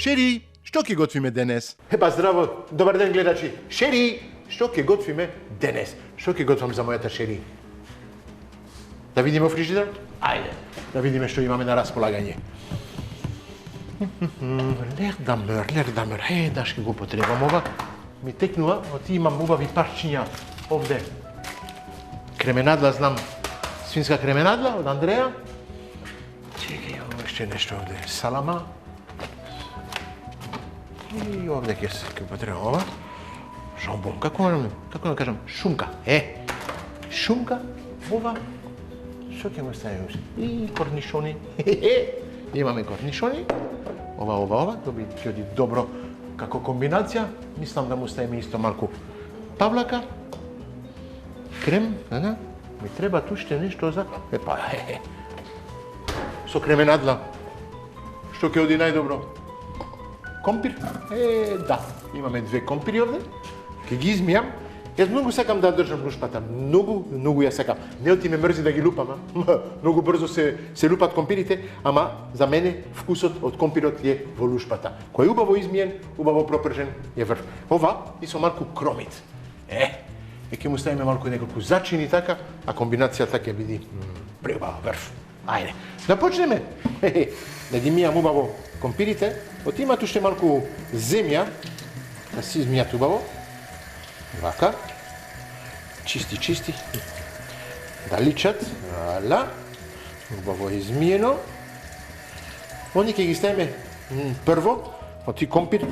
Шери, што ќе готвиме денес? Епа здраво, добар ден гледачи. Шери, што ќе готвиме денес? Што ќе готвам за мојата Шери? Да видиме во фрижидерот? Ајде, да видиме што имаме на располагање. Лердамер. Даш ќе го потребам ова. Ми текнува, оти имам убави парчиња овде. Кременадла, знам, свинска кременадла од Андреја. Чекај, ово уште нешто овде. Салама. И овде ќе потребам ова. Жамбон, како да кажам, шунка. Шунка, ова. Што ќе му ставим уште? И корнишони. Имаме корнишони. Ова, тоа ќе оди добро како комбинација. Мислам да му ставиме исто малку павлака. Крем, ми треба уште нешто за... Со кременадла. Што ќе оди најдобро? Компир? Да. Имаме 2 компири овде. Ќе ги измијам. Јас многу сакам да држам лушпата. Многу ја сакам. Не оти ме мрзи да ги лупам, Многу брзо се лупат компирите, ама за мене вкусот од компирот е во лушпата. Кој е убаво измиен, убаво пропржен, е врв. Ова и со малку кромит. Ќе му ставиме малку неколку зачини така, а комбинацијата ќе биде преубава врв. Ајде, да почнеме. Да ги мијам убаво компирите. Оти имат уште малку земја, да се измијат убаво. Вака. Чисти. Да личат. Вала. Убаво измиено. Они ќе ги ставиме прво, оти компир,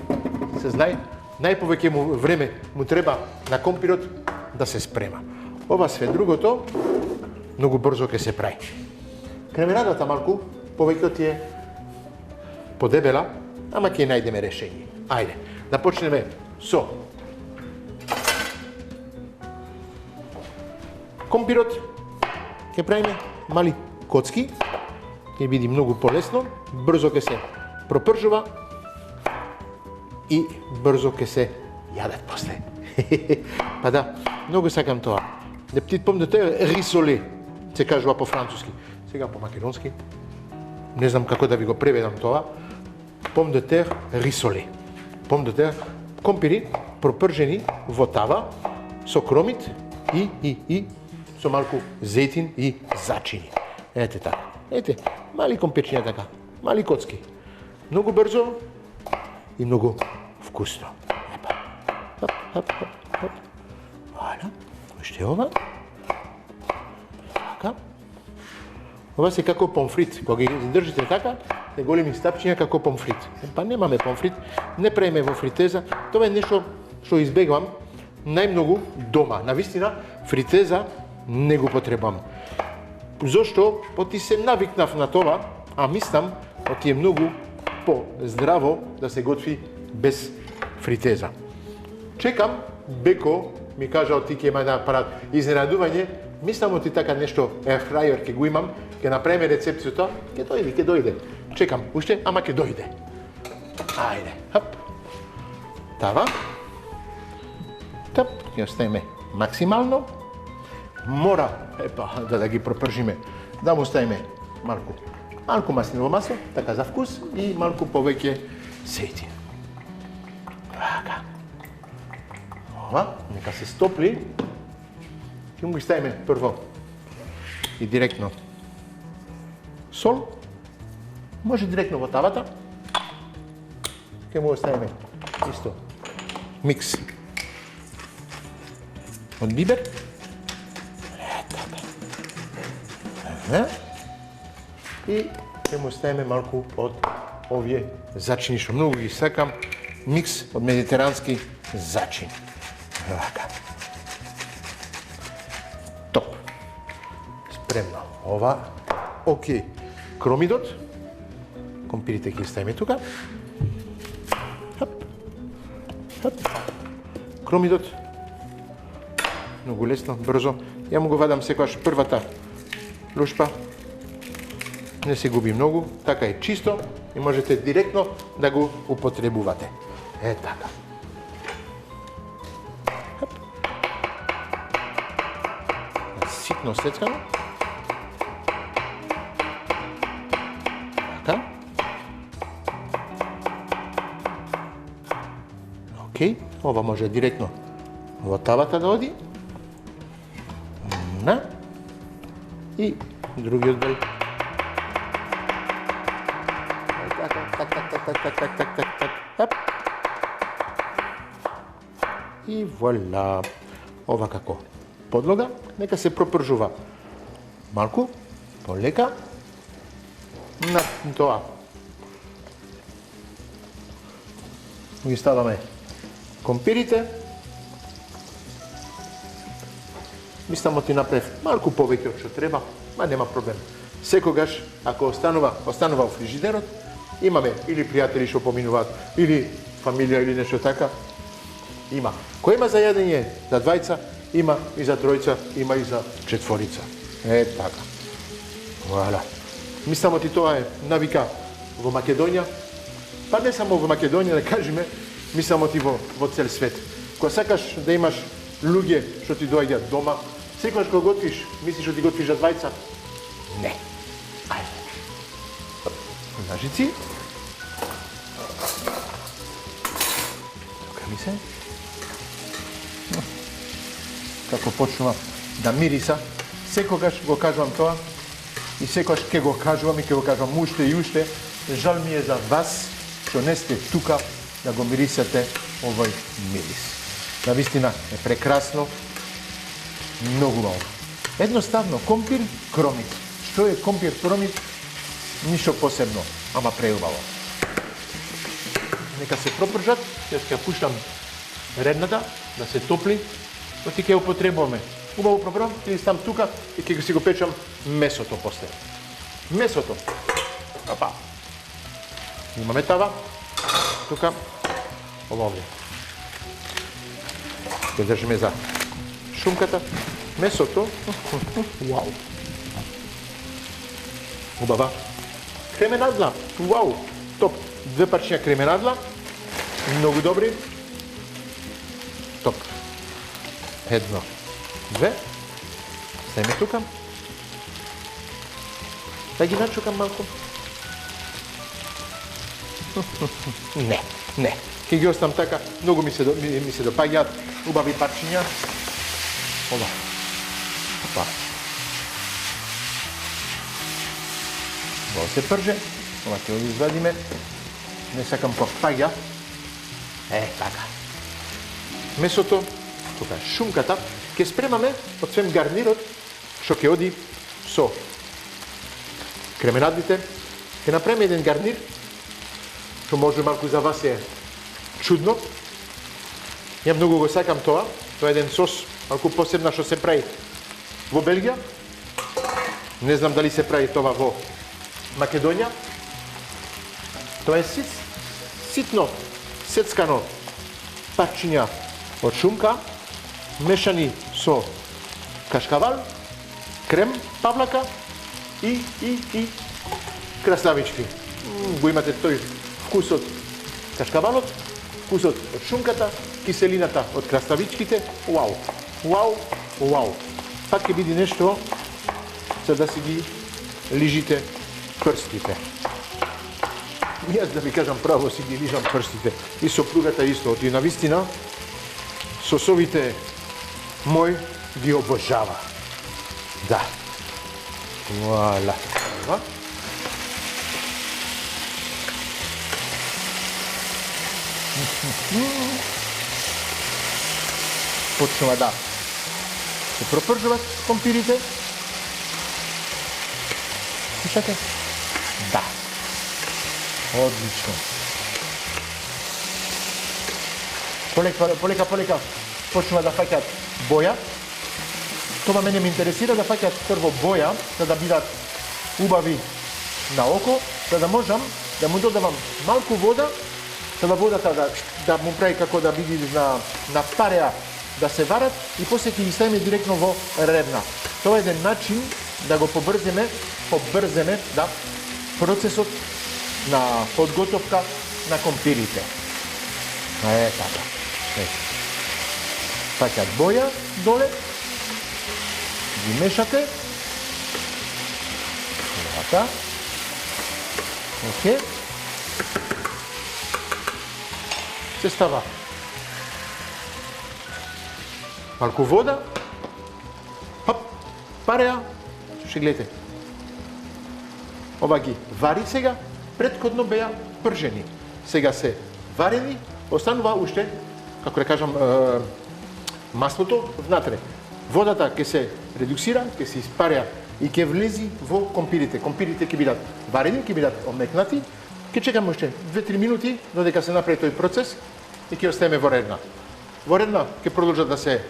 се знае, најповеќе време му треба на компирот да се спрема. Ова све другото, многу брзо ќе се прави. Кременадата малку, повеќе е подебела, ама ќе најдеме решение. Ајде, да почнеме со компирот. Ќе правиме мали коцки, ќе биде многу полесно, брзо ќе се пропржува и брзо ќе се јадат после. Па да, многу сакам тоа. Де птит пом де тоа рисоле, се кажува по француски, сега по македонски. Не знам како да ви го преведам тоа. Пом де тер рисоле. Пом де тер компири пропржени во тава со кромит и со малку зејтин и зачини. Ете така. Ете, мали компирчиња така, мали коцки. Многу брзо и многу вкусно. Хап. Валя. Уште ова. Така. Ова се како помфрит. Кога ги држите така, те големи стапчиња како помфрит. Па немаме помфрит, не правиме во фритеза. Тоа е нешто што избегувам најмногу дома. Навистина, фритеза не го потребам. Зошто? Оти се навикнав на тоа, а мислам, оти е многу по-здраво да се готви без фритеза. Чекам, Беко ми кажа оти ќе има да прават изненадување, мислам оти така нешто airfryer ќе го имам, ќе направиме рецепцијата, ќе дојде. Чекам, уште, ама ќе дојде. Ајде, хап. Тава. Тап, ќе оставиме максимално. Мора, да ги пропржиме, да му ставиме малку масниново масло, така за вкус, и малку повеќе сејтин. Така. Ова, нека се стопли. Ќе му ги ставиме прво и директно сол. Може директно во тавата. Ќе му оставиме исто микс од бибер. И ќе му ставиме малку од овие зачини, што многу ги сакам, микс од медитерански зачини. Така. Топ. Спремно. Ова. Океј. Кромидот. Компирите ќе ставиме тука. Хап. Кромидот. Многу лесно, брзо. Ја му го вадам секогаш првата лушпа. Не се губи многу, така е чисто и можете директно да го употребувате. Така. Ситно сецкано. Така. Океј, ова може директно во тавата да оди. На. И другиот дел. Так. И вуаля. Ова како подлога, нека се пропржува малку, полека, на тоа. Ги ставаме компирите. Мислам ти направив малку повеќе од што треба, ма нема проблем. Секогаш, ако останува во фрижидерот, имаме или пријатели што поминуваат, или фамилија, или нешто така, има. Кој има за јадење за двајца, има и за тројца, има и за четворица. Така. Вуаля. Мислам ти тоа е навика во Македонија, па не само во Македонија, да кажеме, мислам ти во цел свет. Кога сакаш да имаш луѓе што ти доаѓаат дома, секогаш кога готвиш, мислиш што ти готвиш за двајца? Не. Ајде. Ножици. Тука ми се. Како почнува да мириса, секогаш го кажувам тоа и секогаш ќе го кажувам и ќе го кажувам уште и уште. Жал ми е за вас што не сте тука да го мирисате овој мирис. Навистина е прекрасно, многу убаво. Едноставно, компир кромит. Што е компир кромит? Ништо посебно, ама преубаво. Нека се пропржат, јас ќе пуштам редната да се топли, оти ќе употребуваме. Убаво пропрам, ќе ставам тука и ќе си го печам месото после. Месото. Опа. Имаме тава. Тука. Ова овде. Ќе држиме за шумката. Месото. Вау. Убава. Кременадла. Вау. Топ. 2 парчиња кременадла. Многу добри. Топ. Едно. 2. Ставиме тука. Да ги начукам малку. Не. Ке ги оставам така. Многу ми се допаѓаат. Убави парчиња. Ова. Опа. Ова се прже. Ова ќе го извадиме. Не сакам паѓа. Така. Месото, тука шумката, ќе спремаме од свем гарнирот, што ќе оди со кременадите. Ќе направиме еден гарнир, што може малку за вас е чудно. Ја многу го сакам тоа. Тоа е еден сос, малку посебна што се прави во Белгија. Не знам дали се прави тоа во Македонија. Тоа е ситно сецкано парчиња од шумка, мешани со кашкавал, крем, павлака и краставички. Го имате тој вкусот кашкавалот, вкусот од шумката, киселината од краставичките. Вау. Пак ќе биде нешто за да си ги лижите прстите. Јас да ви кажам право си ги лижам прстите. И сопругата исто. И навистина, сосовите мој ги обожава. Да. Вуаля. Почнува да се пропржуват компирите. Слушате? Да. Одлично. Полека. Почнува да фаќаат боја. Тоа мене ме интересира да фаќаат прво боја, за да бидат убави на око, за да можам да му додавам малку вода, за да водата да му прави како да биде на пареа да се варат и после ќе ги ставиме директно во ревна. Тоа е еден начин да го побрземе да процесот на подготовка на компирите. Така. Фаќаат боја доле, ги мешате. Така. Океј. Се става Малку вода. Хоп, пареа. Ще гледате. Ова ги вари сега, претходно беа пржени. Сега се варени, останува уште, како да кажам, маслото внатре. Водата ќе се редуксира, ќе се испаря и ќе влези во компирите. Компирите ќе бидат варени, ќе бидат омекнати. Ќе чекаме уште 2-3 минути додека се направи тој процес и ќе оставиме во редна. Во редна ќе продолжат да се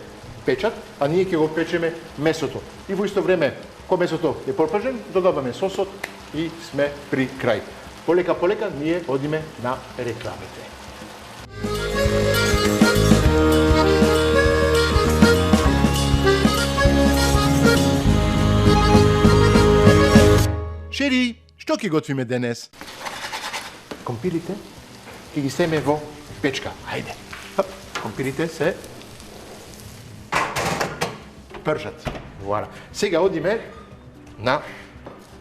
печат, а ние ќе го печеме месото. И во исто време, кога месото е пропржен, додаваме сосот и сме при крај. Полека ние одиме на рекламите. Шери, што ќе готвиме денес? Компирите ќе ги стеме во печка. Ајде. Хоп, компирите се пржат. Вуара. Сега одиме на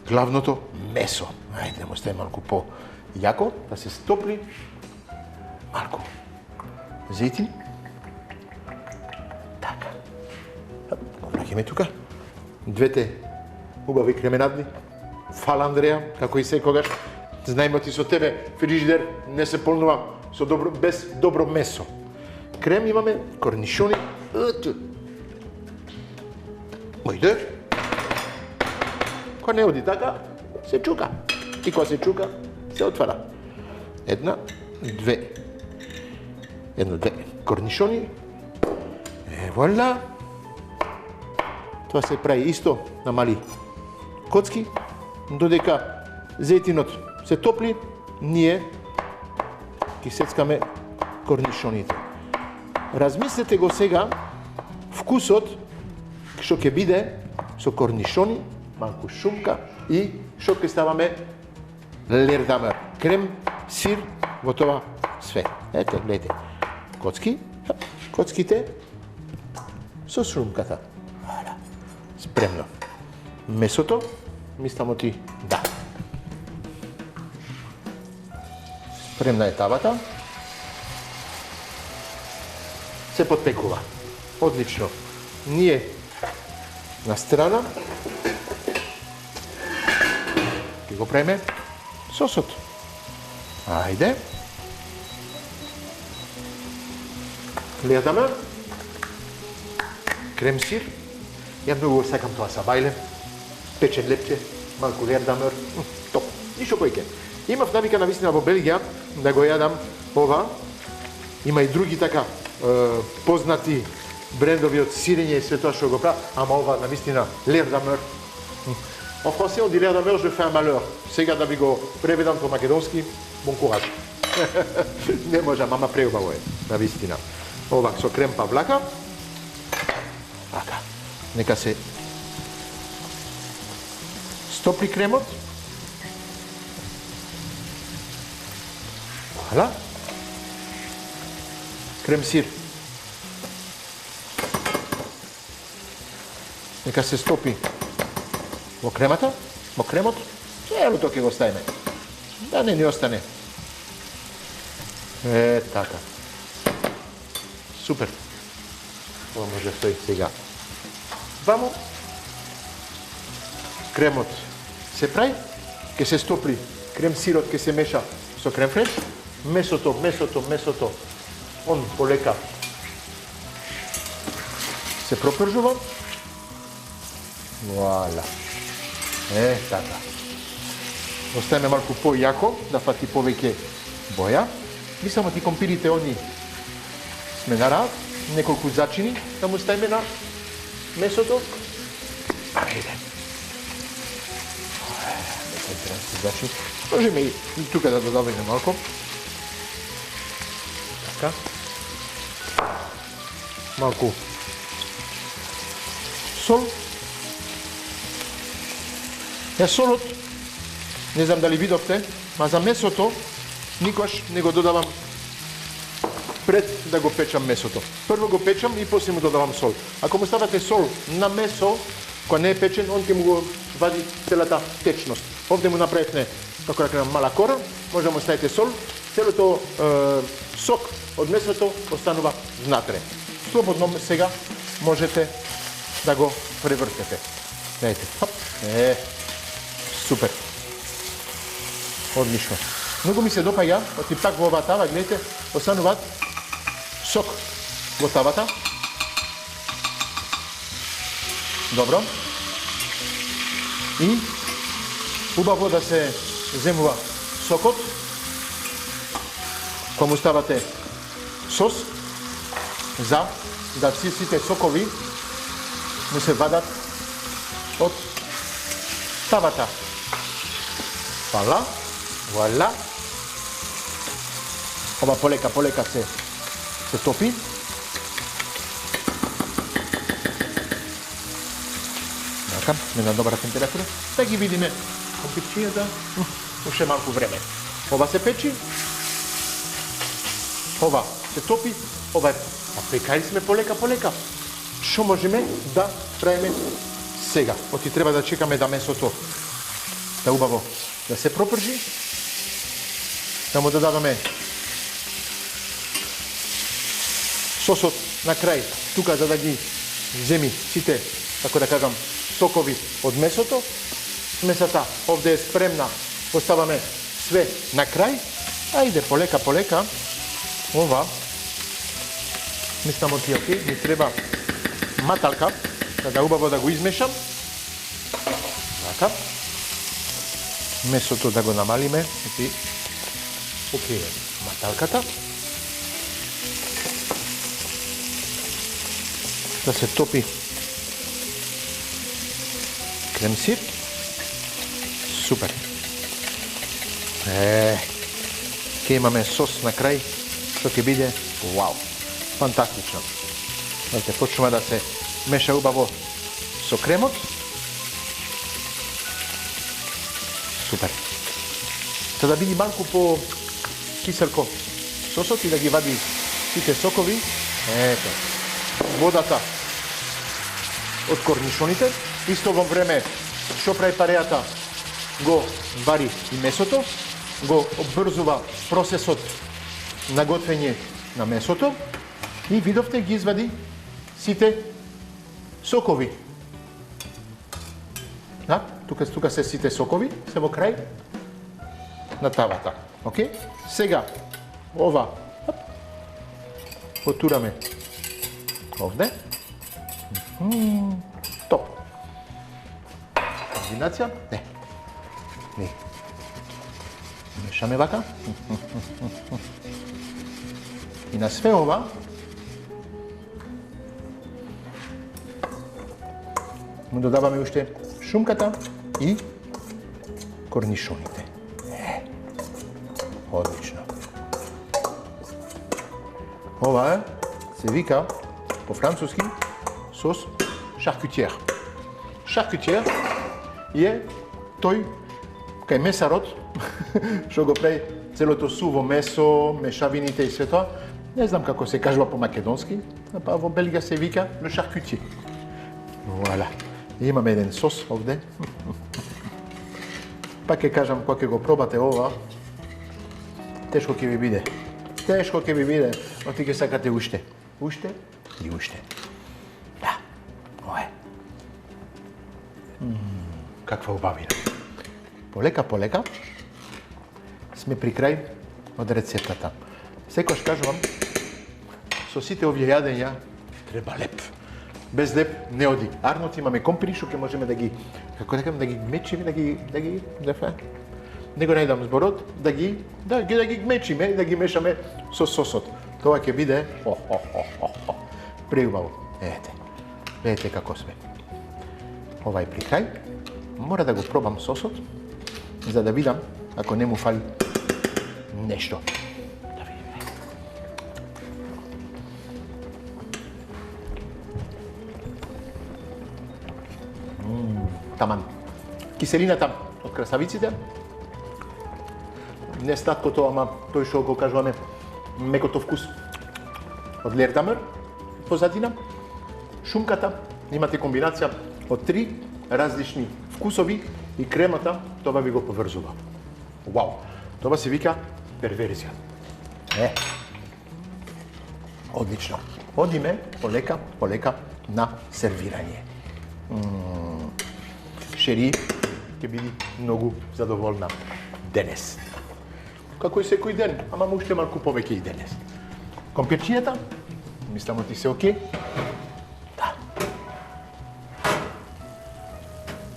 главното месо. Ајде да му ставим малку по-јако, да се стопли. Малку зејтин. Така. Го враќаме тука. Двете убави кременадни. Фала, Андреја, како и секогаш. Знаеме ти со тебе, фрижидер не се полнува без добро месо. Крем имаме, корнишони. Мојде. Кога не оди така, се чука. И кога се чука, се отвара. Една, две корнишони. Вуаля. Тоа се прави исто на мали коцки. Додека зејтинот се топли, ние ги сецкаме корнишоните. Размислете го сега вкусот што ќе биде со корнишони, малку шумка и што ќе ставаме лердамер, крем, сир во тоа све. Ете, гледате. Коцките со шумката. Спремно. Месото, мислам ти да. Спремна е тавата. Се подпекува. Одлично. Ние на страна ќе го правиме сосот. Ајде. Гледаме. Крем сир. Ја многу сакам тоа са бајле. Печен лепче, малку лердамер. Топ. Ништо поиќе. Имав навика навистина во Белгија да го јадам ова. Има и други така познати брендови од сирење и све тоа што го прават, ама ова навистина лердамер. En français on dit lerdameur, je fais un malheur. Сега да ви го преведам по македонски, бон кураж. Не можам, ама преубаво е, навистина. Ова со крем павлака. Така. Нека се стопли кремот. Вуаля. Крем сир. Нека се стопи во кремата, во кремот, целото ќе го ставиме. Да не ни остане. Така. Супер. Ова може стои сега. Вамо. Кремот се прави, ќе се стопли крем сирот, ќе се меша со крем фреш. Месото. Он полека се пропржува. Вуаля. Така. Оставиме малку појако, да фати повеќе боја. И само ти компирите они сме на рад, неколку зачини да му ставиме на месото. Ајде. Зачини. Можеме и тука да додаваме малку. Така. Малку сол. Ја солот, не знам дали видовте, ма за месото никош не го додавам пред да го печам месото. Прво го печам и после му додавам сол. Ако му ставате сол на месо, кога не е печен, он ќе му го вади целата течност. Овде му направивме, како да кажам, мала кора, може да му ставите сол, целото сок од месото останува внатре. Слободно сега можете да го превртете. Видите, хоп, супер. Одлично. Многу ми се допаѓа, оти пак во оваа тава, гледате, остануваат сок во тавата. Добро. И убаво да се земува сокот. Кога ставате сос, за да сите сокови му се вадат од тавата. Фала, вуаля. Ова полека се топи. Така, на добра температура. Да ги видиме компирчијата. Уште малку време. Ова се печи. Ова се топи. Ова е пекари сме полека. Што можеме да правиме сега? Оти треба да чекаме да месото да убаво да се пропржи. Да му додаваме сосот на крај, тука за да ги земи сите, така да кажам, сокови од месото. Месата овде е спремна, поставаме све на крај. Ајде, полека. Ова, мислам оти окей, ми треба маталка, за да убаво да го измешам. Така. Месото да го намалиме, оти, окей, маталката. Да се топи крем-сир. Супер. Ке имаме сос на крај, што ќе биде вау, фантастично. Знаете, почнува да се меша убаво со кремот. Супер. За да биде малку по киселко сосот и да ги вади сите сокови, ето, водата од корнишоните. Исто во време што прави парејата, го вари и месото, го обрзува процесот на готвење на месото и видовте ги извади сите сокови. Да, тука се сите сокови, се во крај на тавата. Окей? Сега ова потураме овде. Топ. Комбинација? Не. Мешаме вака. И на све ова му додаваме уште шумката и корнишоните. Одлично. Ова се вика по француски сос шаркутиер. Шаркутиер е тој кај месарот што го прави целото суво месо, мешавините и се тоа. Не знам како се кажува по македонски, па во Белгија се вика le charcutier. Вуаля. Имаме еден сос овде. Пак ќе кажам, кога ќе го пробате ова, тешко ќе ви биде. Тешко ќе ви биде, но ти ќе сакате уште. Уште и уште. Да, ова е. Каква убавина. Полека, сме при крај од рецептата. Секојаш кажувам, со сите овие јадења треба леп. Без леп не оди. Арнот имаме компири што ќе можеме да ги, како да кажам, да ги гмечиме, не го најдам зборот, да ги гмечиме, да ги мешаме со сосот. Тоа ќе биде преубаво. Видете како сме. Ова е при крај. Мора да го пробам сосот, за да видам ако не му фали нешто. Да видиме. Таман. Киселината од красавиците, не сладкото, ама тој што го кажуваме мекото вкус од лердамер, позадина, шумката, имате комбинација од 3 различни вкусови и кремата, тоа ви го поврзува. Вау! Тоа се вика перверзија. Одлично. Одиме полека na serviranje. Шери ќе биде многу задоволна денес. Како и секој ден, ама уште малку повеќе и денес. Компирчијата, мислам ти се окей? Да.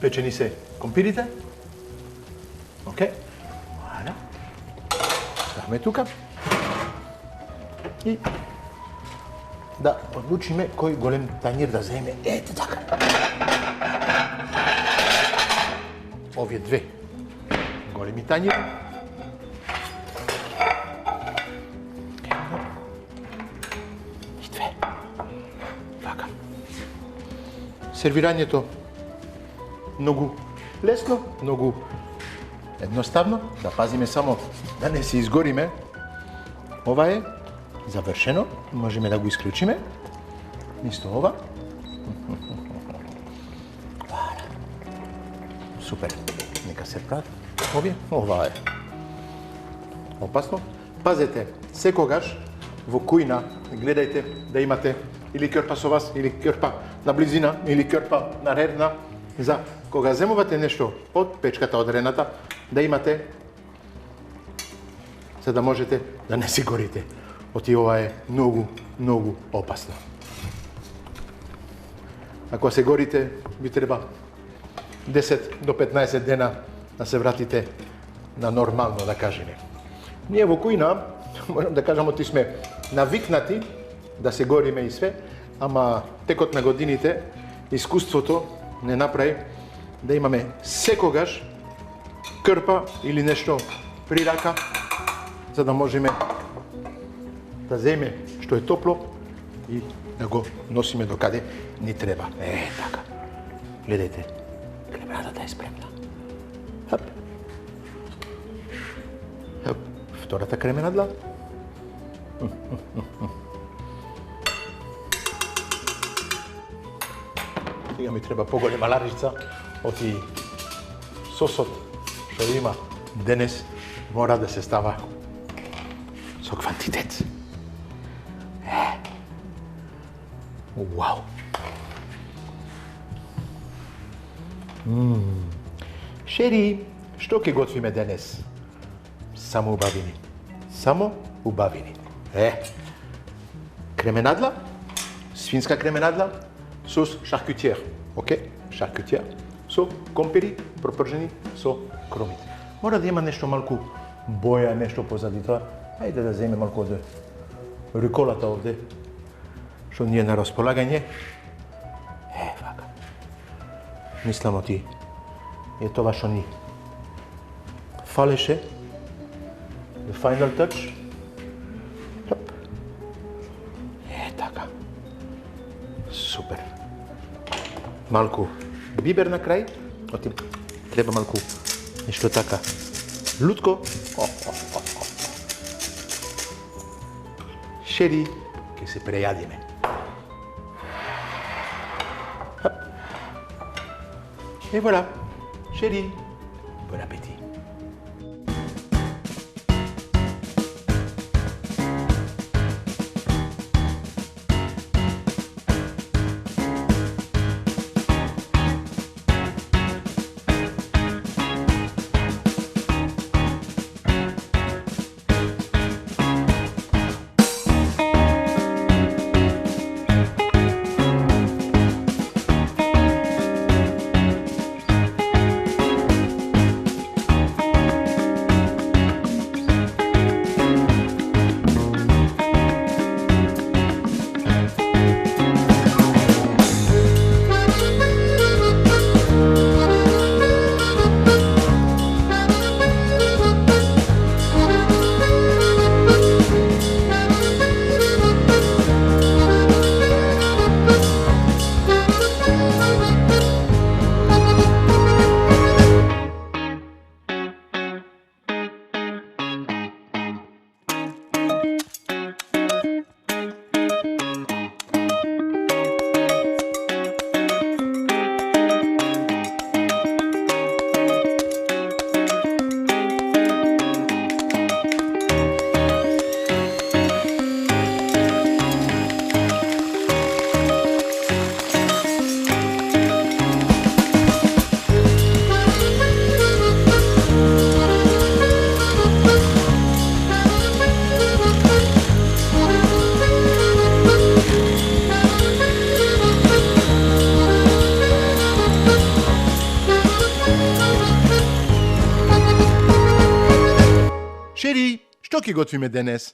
Печени се компирите. Окей. Валя. Ставаме тука. И да одлучиме кој голем тањир да земе. Ете така. Овие две големи тањири. И две. Така. Сервирањето многу лесно, многу едноставно. Да пазиме само да не се изгориме. Ова е завршено. Можеме да го исклучиме. Нисто ова. Супер. Нека се прави. Овие. Ова е опасно. Пазете, секогаш во кујна гледајте да имате или кърпа со вас, или кърпа на близина, или кърпа на редна, за кога земувате нешто од печката, од рената, да имате, за да можете да не си горите. Оти ова е многу, многу опасно. Ако се горите, ви треба 10 до 15 дена да се вратите на нормално, да кажеме. Ние во кујна, можам да кажам, оти сме навикнати да се гориме и све, ама текот на годините искуството не направи да имаме секогаш кърпа или нешто при рака, за да можеме да земе што е топло и да го носиме до каде ни треба. Така. Гледајте. Кременадата е спремна. Хап. Хап. Втората кременадла. Сега ми треба поголема ларичка, оти сосот што има денес мора да се става со квантитет. Вау! Шери, што ќе готвиме денес? Само убавини. Само убавини. Кременадла, свинска кременадла, сос шаркутиер. Окей? Шаркутиер. Со компири, пропржени со кромит. Мора да има нешто малку боја, нешто позади тоа. Ајде да земе малку од руколата овде, што ни е на располагање. Вака. Мислам оти е тоа што ни фалеше. The final touch. Хоп. Така. Супер. Малку бибер на крај. Оти треба малку нешто така лутко. Шери, ќе се прејадиме. И voilà. Шери, bon appétit. ќе готвиме денес?